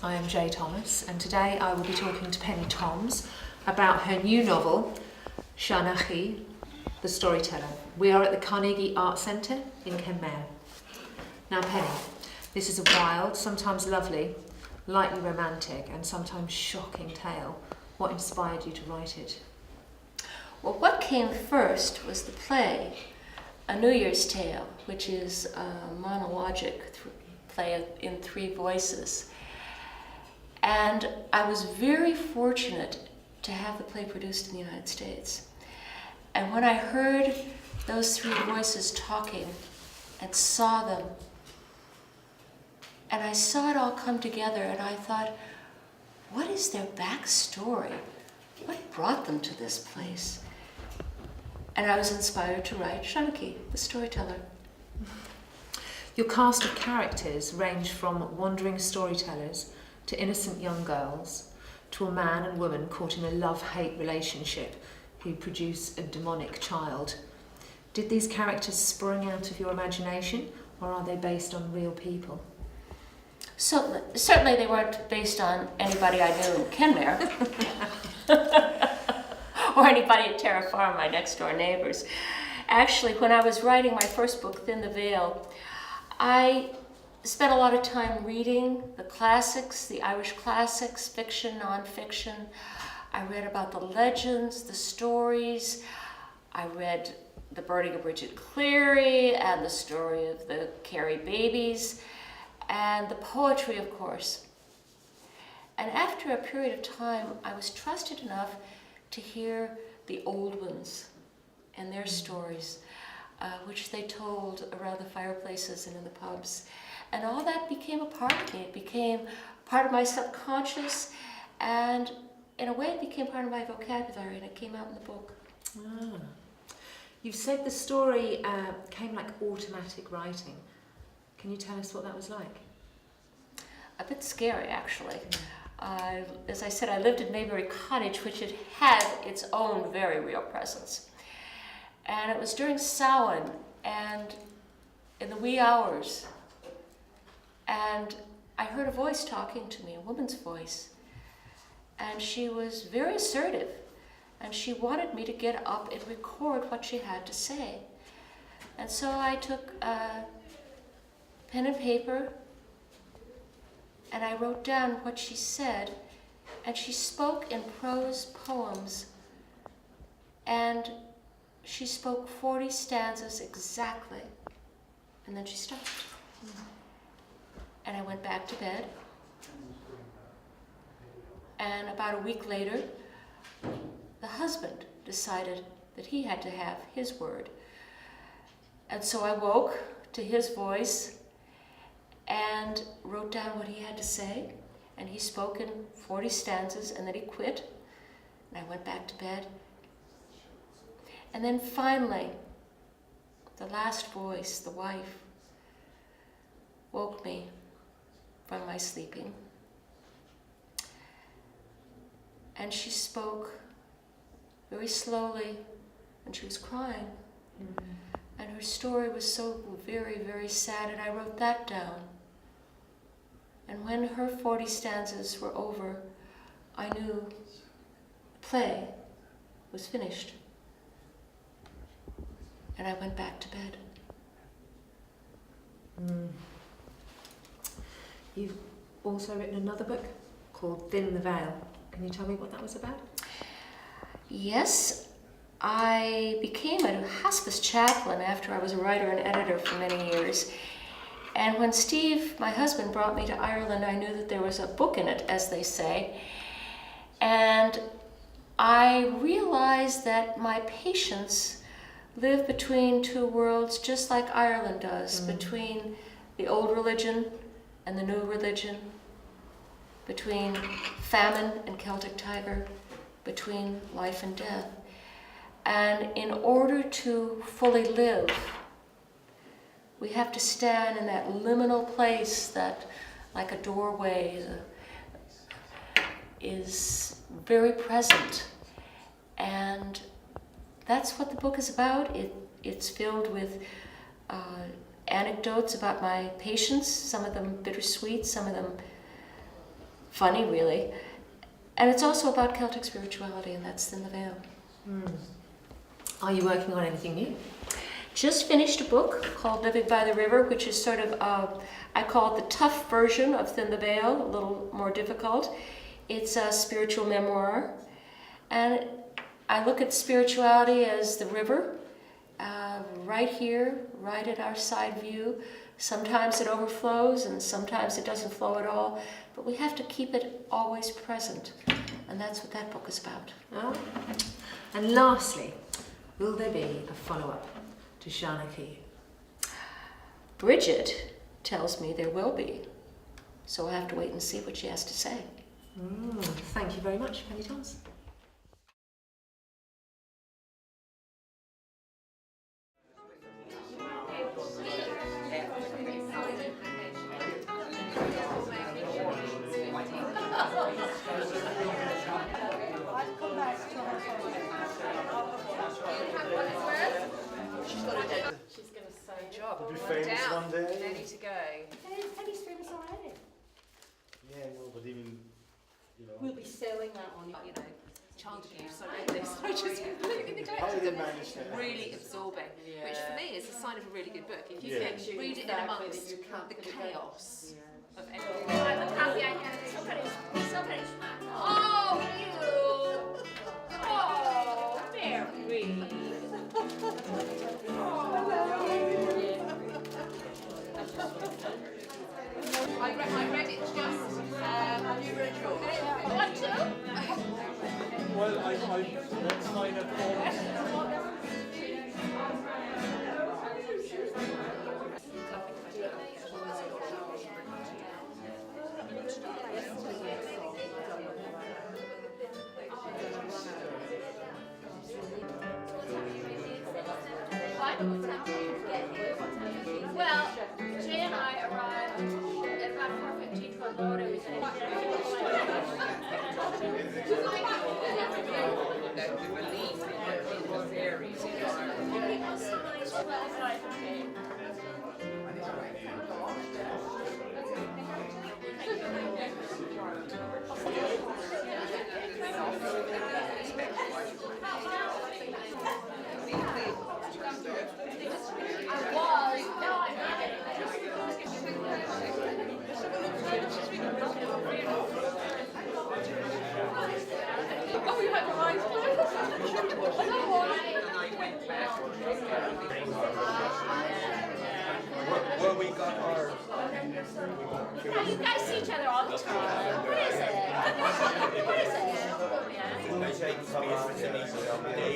I am Jay Thomas, and today I will be talking to Penny Toms about her new novel, Shanachie, the Storyteller. We are at the Carnegie Art Centre in Kenmare. Now Penny, this is a wild, sometimes lovely, lightly romantic and sometimes shocking tale. What inspired you to write it? Well, what came first was the play, A New Year's Tale, which is a monologic play in 3 voices. And I was very fortunate to have the play produced in the United States. And when I heard those 3 voices talking and saw them, and I saw it all come together, and I thought, what is their backstory? What brought them to this place? And I was inspired to write Shanachie, the Storyteller. Your cast of characters range from wandering storytellers to innocent young girls to a man and woman caught in a love-hate relationship who produce a demonic child. Did these characters spring out of your imagination, or are they based on real people? So, certainly they weren't based on anybody I knew in Kenmare. Or anybody at Terra Farm, my next door neighbors. Actually, when I was writing my first book, Thin the Veil, I spent a lot of time reading the classics, the Irish classics, fiction, nonfiction. I read about the legends, the stories. I read The Burning of Bridget Cleary and the story of the Carey babies, and the poetry, of course. And after a period of time, I was trusted enough to hear the old ones and their stories, which they told around the fireplaces and in the pubs. And all that became a part of me. It became part of my subconscious, and in a way it became part of my vocabulary, and it came out in the book. Ah. You've said the story came like automatic writing. Can you tell us what that was like? A bit scary, actually. As I said, I lived in Maybury Cottage, which had its own very real presence. And it was during Samhain, and in the wee hours, and I heard a voice talking to me, a woman's voice, and she was very assertive, and she wanted me to get up and record what she had to say. And so I took pen and paper, and I wrote down what she said, and she spoke in prose poems, and she spoke 40 stanzas exactly, and then she stopped. And I went back to bed, and about a week later, the husband decided that he had to have his word. And so I woke to his voice and wrote down what he had to say, and he spoke in 40 stanzas, and then he quit, and I went back to bed. And then finally, the last voice, the wife, woke me from my sleeping. And she spoke very slowly, and she was crying. Mm-hmm. And her story was so very, very sad, and I wrote that down. And when her 40 stanzas were over, I knew the play was finished. And I went back to bed. You've also written another book called Thin the Veil. Can you tell me what that was about? Yes, I became a hospice chaplain after I was a writer and editor for many years. And when Steve, my husband, brought me to Ireland, I knew that there was a book in it, as they say. And I realized that my patients live between 2 worlds, just like Ireland does, between the old religion and the new religion, between famine and Celtic tiger, between life and death. And in order to fully live, we have to stand in that liminal place that, like a doorway, is very present. And that's what the book is about. It's filled with anecdotes about my patients, some of them bittersweet, some of them funny really. And it's also about Celtic spirituality, and that's Thin the Veil. Are you working on anything new? Just finished a book called Living by the River, which is sort of, I call it the tough version of Thin the Veil, a little more difficult. It's a spiritual memoir, and I look at spirituality as the river, right here, right at our side view. Sometimes it overflows and sometimes it doesn't flow at all, but we have to keep it always present, and that's what that book is about. Oh. And lastly, will there be a follow-up to Shanachie? Bridget tells me there will be, so I have to wait and see what she has to say. Thank you very much, Penny Toms. She's going to say, job. We'll be famous one day. ready to go. Penny's famous already. Yeah, no, but even, you know. We'll be selling that on, Child abuse, so I read this. I just completely How neglected did it. they manage that? Really absorbing, which for me is a sign of a really good book. If you Yeah. can read it in amongst the chaos of everything. Oh, you! Oh, Mary! I read it just you were in What too? Well, I that's mine at home. Well, Jay and I arrived at about 4:15 to unload everything. Where we got our. You guys see each other all the time. What is it? What is it? Yeah. I take space and each day.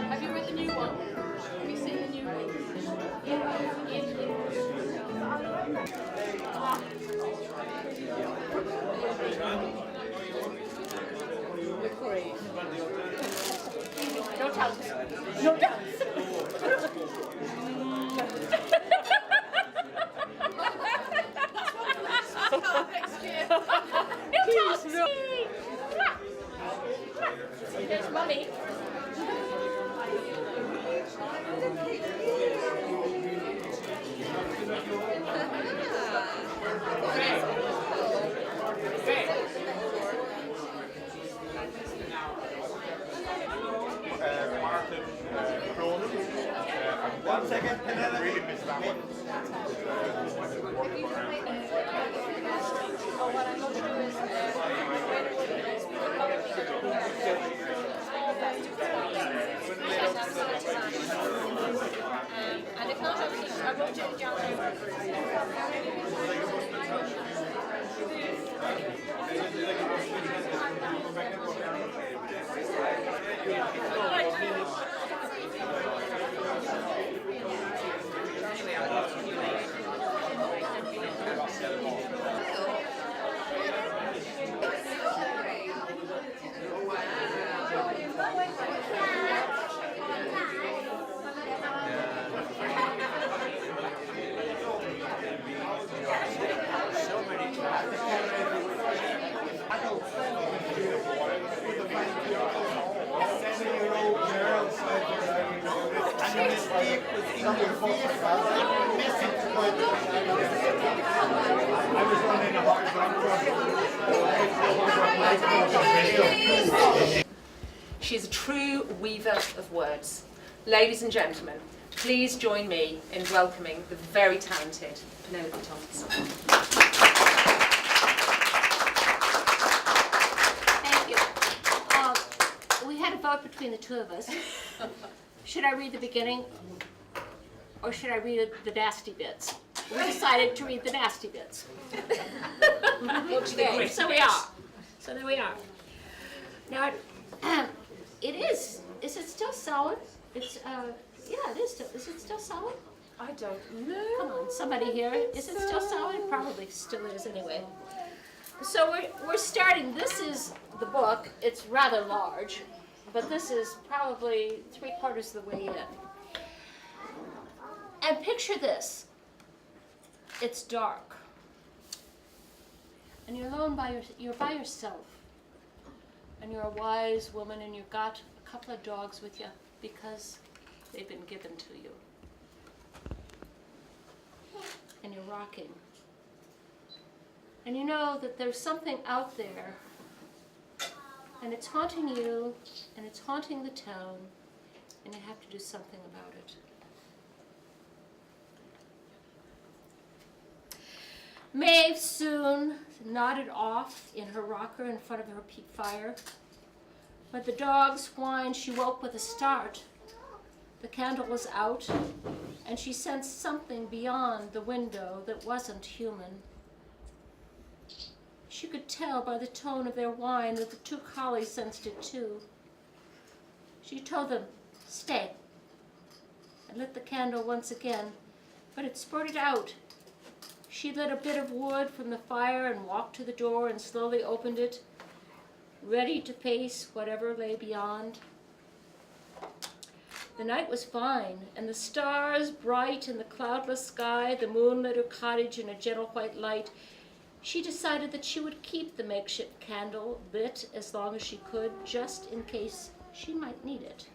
Have you read the new one? Have you seen the new one? Don't tell us. No dance. There's Mummy. Martin Cronin. 1 second, Penelope. Really missed that one. And if not, I wrote it down. I was She is a true weaver of words. Ladies and gentlemen, please join me in welcoming the very talented Penelope Thomas. Thank you. We had a vote between the two of us. Should I read the beginning or should I read the nasty bits? We decided to read the nasty bits. Okay, so we are. So there we are. Now, it is. Is it still solid? It's, yeah, it is still. Is it still solid? I don't know. Come on, somebody here. Is it still solid? Probably still is anyway. So we're starting. This is the book. It's rather large, but this is probably 3/4 of the way in. And picture this. It's dark, and you're alone you're by yourself, and you're a wise woman, and you've got a couple of dogs with you because they've been given to you, and you're rocking, and you know that there's something out there, and it's haunting you, and it's haunting the town, and you have to do something about it. Maeve soon nodded off in her rocker in front of her peat fire. When the dogs whined, she woke with a start. The candle was out, and she sensed something beyond the window that wasn't human. She could tell by the tone of their whine that the two collies sensed it too. She told them, "Stay," and lit the candle once again, but it spurted out. She lit a bit of wood from the fire and walked to the door and slowly opened it, ready to face whatever lay beyond. The night was fine, and the stars bright in the cloudless sky. The moon lit her cottage in a gentle white light. She decided that she would keep the makeshift candle lit as long as she could, just in case she might need it.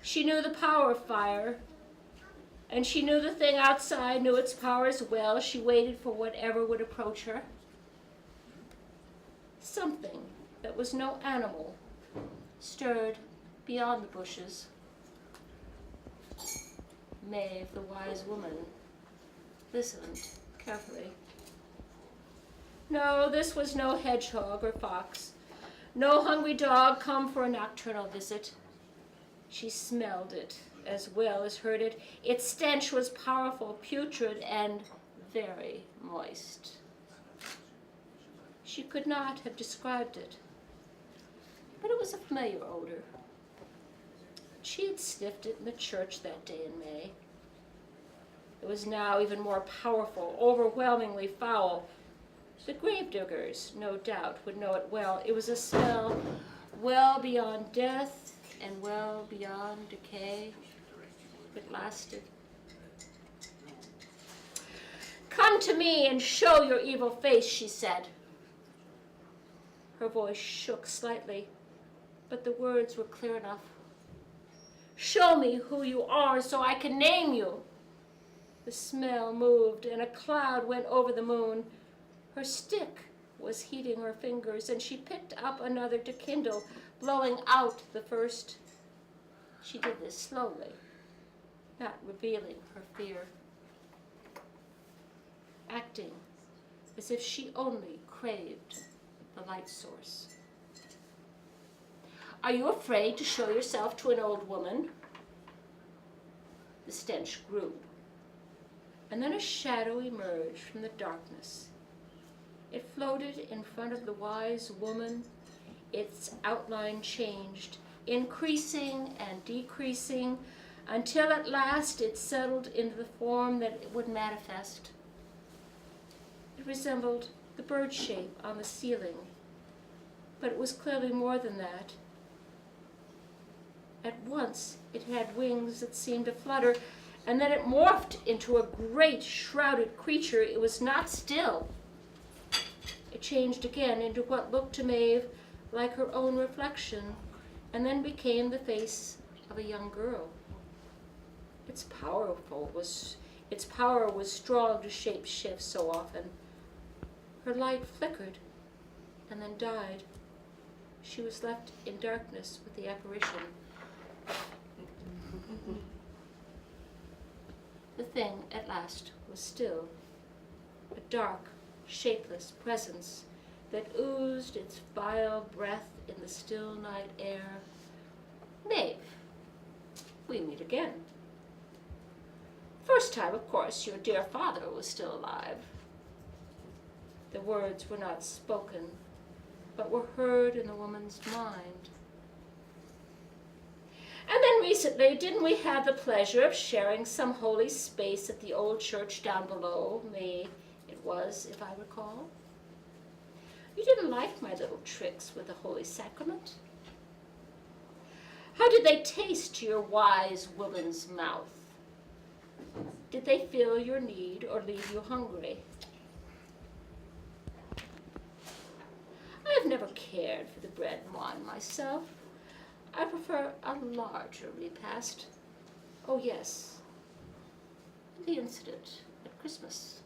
She knew the power of fire, and she knew the thing outside knew its power as well. She waited for whatever would approach her. Something that was no animal stirred beyond the bushes. Maeve, the wise woman, listened carefully. No, this was no hedgehog or fox, no hungry dog come for a nocturnal visit. She smelled it as well as heard it. Its stench was powerful, putrid, and very moist. She could not have described it, but it was a familiar odor. She had sniffed it in the church that day in May. It was now even more powerful, overwhelmingly foul. The grave-diggers, no doubt, would know it well. It was a smell well beyond death and well beyond decay. It lasted. "Come to me and show your evil face," she said. Her voice shook slightly, but the words were clear enough. "Show me who you are so I can name you." The smell moved, and a cloud went over the moon. Her stick was heating her fingers, and she picked up another to kindle, blowing out the first. She did this slowly, not revealing her fear, acting as if she only craved the light source. "Are you afraid to show yourself to an old woman?" The stench grew, and then a shadow emerged from the darkness. It floated in front of the wise woman. Its outline changed, increasing and decreasing, until at last it settled into the form that it would manifest. It resembled the bird shape on the ceiling, but it was clearly more than that. At once it had wings that seemed to flutter, and then it morphed into a great shrouded creature. It was not still. It changed again into what looked to Maeve like her own reflection, and then became the face of a young girl. Its power was strong to shape shift so often, Her light flickered and then died. She was left in darkness with the apparition. The thing, at last, was still. A dark, shapeless presence that oozed its vile breath in the still night air. Maeve, we meet again. First time, of course, your dear father was still alive. The words were not spoken, but were heard in the woman's mind. And then recently, didn't we have the pleasure of sharing some holy space at the old church down below? Me, it was, if I recall. You didn't like my little tricks with the Holy Sacrament. How did they taste to your wise woman's mouth? Did they fill your need or leave you hungry? I have never cared for the bread and wine myself. I prefer a larger repast. Oh yes, the incident at Christmas.